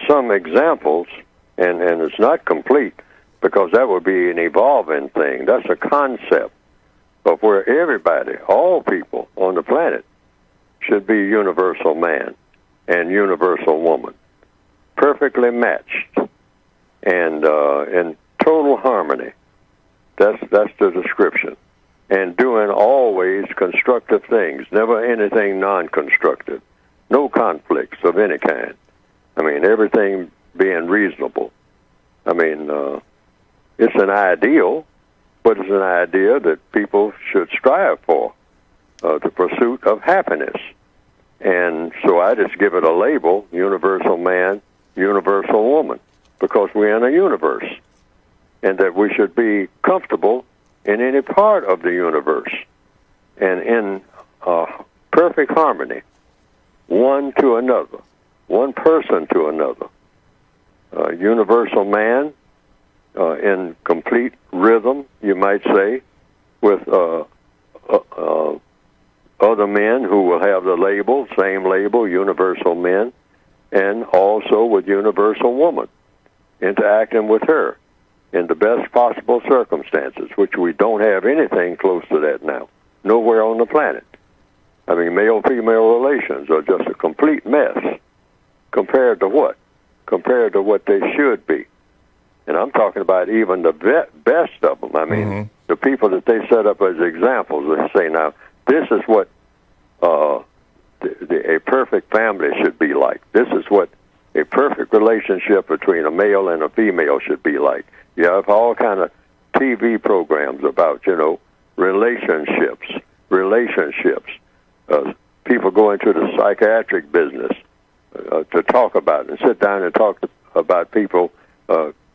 Some examples, and it's not complete because that would be an evolving thing. That's a concept of where everybody, all people on the planet, should be universal man and universal woman, perfectly matched and in total harmony. That's the description. And doing always constructive things, never anything non-constructive. No conflicts of any kind. I mean, everything being reasonable. I mean, it's an ideal, but it's an idea that people should strive for, the pursuit of happiness. And so I just give it a label, universal man, universal woman, because we're in a universe, and that we should be comfortable in any part of the universe and in perfect harmony, one to another, one person to another. Universal man in complete rhythm, you might say, with other men who will have the label, same label, universal men, and also with universal woman, interacting with her in the best possible circumstances, which we don't have anything close to that now, nowhere on the planet. I mean, male-female relations are just a complete mess compared to what? Compared to what they should be. And I'm talking about even the best of them. I mean, the people that they set up as examples, they say, now, this is what a perfect family should be like. This is what a perfect relationship between a male and a female should be like. You have all kind of TV programs about, relationships. People go into the psychiatric business to talk about it and sit down and talk about people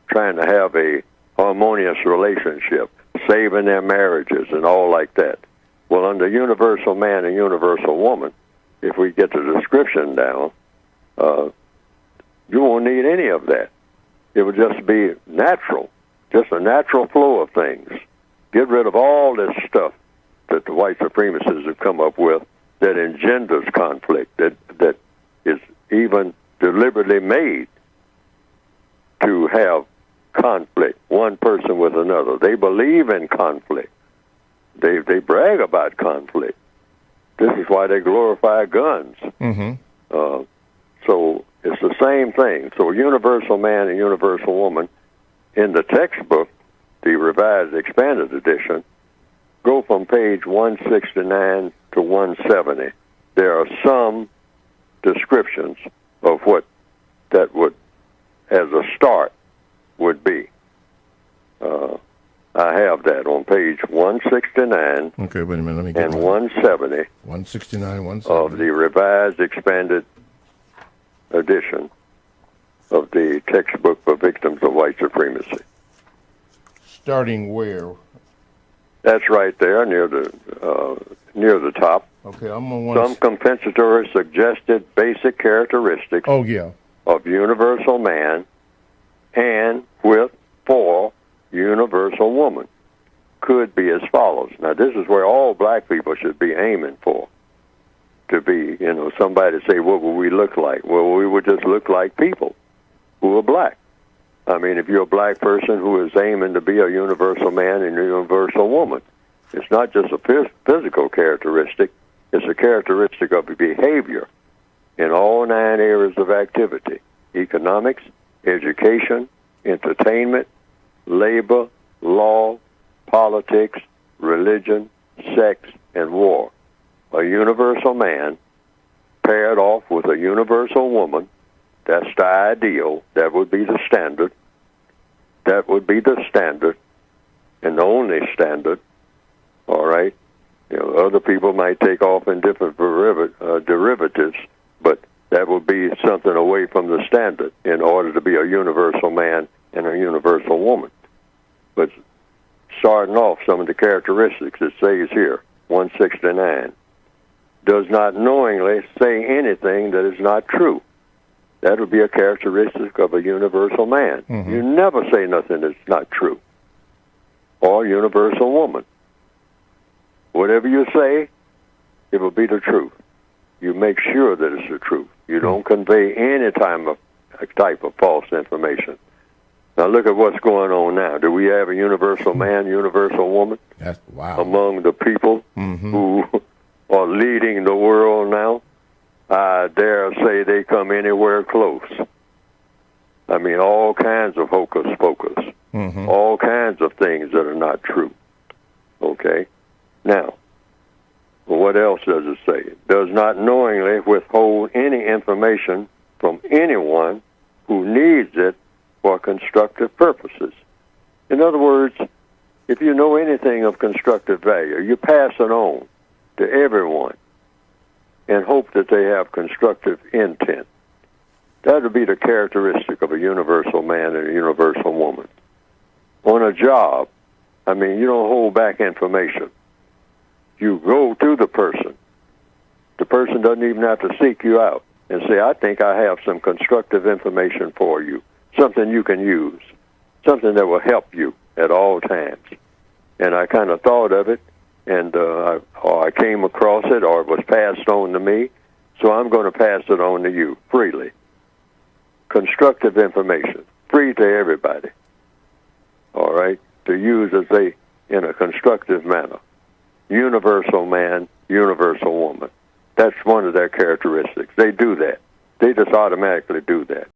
trying to have a harmonious relationship, saving their marriages and all like that. Well, under universal man and universal woman, if we get the description down, you won't need any of that. It would just be natural, just a natural flow of things. Get rid of all this stuff that the white supremacists have come up with that engenders conflict, that is even deliberately made to have conflict, one person with another. They believe in conflict. They brag about conflict. This is why they glorify guns. So it's the same thing. So universal man and universal woman, in the textbook, the Revised Expanded Edition, go from page 169 to 170. There are some descriptions of what that would, as a start, would be. I have that on page 169. Okay, wait a minute. Let me get and 170. 169, 170. Of the Revised Expanded Edition of the textbook for victims of white supremacy. Starting where? That's right there near the top. Okay, I'm on Some compensatory suggested basic characteristics. Oh yeah. Of universal man and for universal woman could be as follows. Now, this is where all black people should be aiming for. To be, somebody say, what would we look like? Well, we would just look like people who are black. I mean, if you're a black person who is aiming to be a universal man and a universal woman, it's not just a physical characteristic, it's a characteristic of behavior in all 9 areas of activity: economics, education, entertainment, labor, law, politics, religion, sex, and war. A universal man paired off with a universal woman, that's the ideal, that would be the standard. That would be the standard and the only standard, all right? Other people might take off in different derivatives, but that would be something away from the standard in order to be a universal man and a universal woman. But starting off, some of the characteristics it says here, 169, does not knowingly say anything that is not true. That would be a characteristic of a universal man. You never say nothing that's not true. Or universal woman. Whatever you say, it will be the truth. You make sure that it's the truth. You don't convey any type of false information. Now look at what's going on now. Do we have a universal man, universal woman among the people who are leading the world now? I dare say they come anywhere close. I mean, all kinds of hocus pocus, all kinds of things that are not true. Okay? Now, what else does it say? It does not knowingly withhold any information from anyone who needs it for constructive purposes. In other words, if you know anything of constructive value, you pass it on to everyone and hope that they have constructive intent. That would be the characteristic of a universal man and a universal woman. On a job, I mean, you don't hold back information. You go to the person. The person doesn't even have to seek you out and say, I think I have some constructive information for you, something you can use, something that will help you at all times. And I kind of thought of it, and I came across it, or it was passed on to me, so I'm going to pass it on to you freely. Constructive information, free to everybody, all right, to use in a constructive manner. Universal man, universal woman. That's one of their characteristics. They do that. They just automatically do that.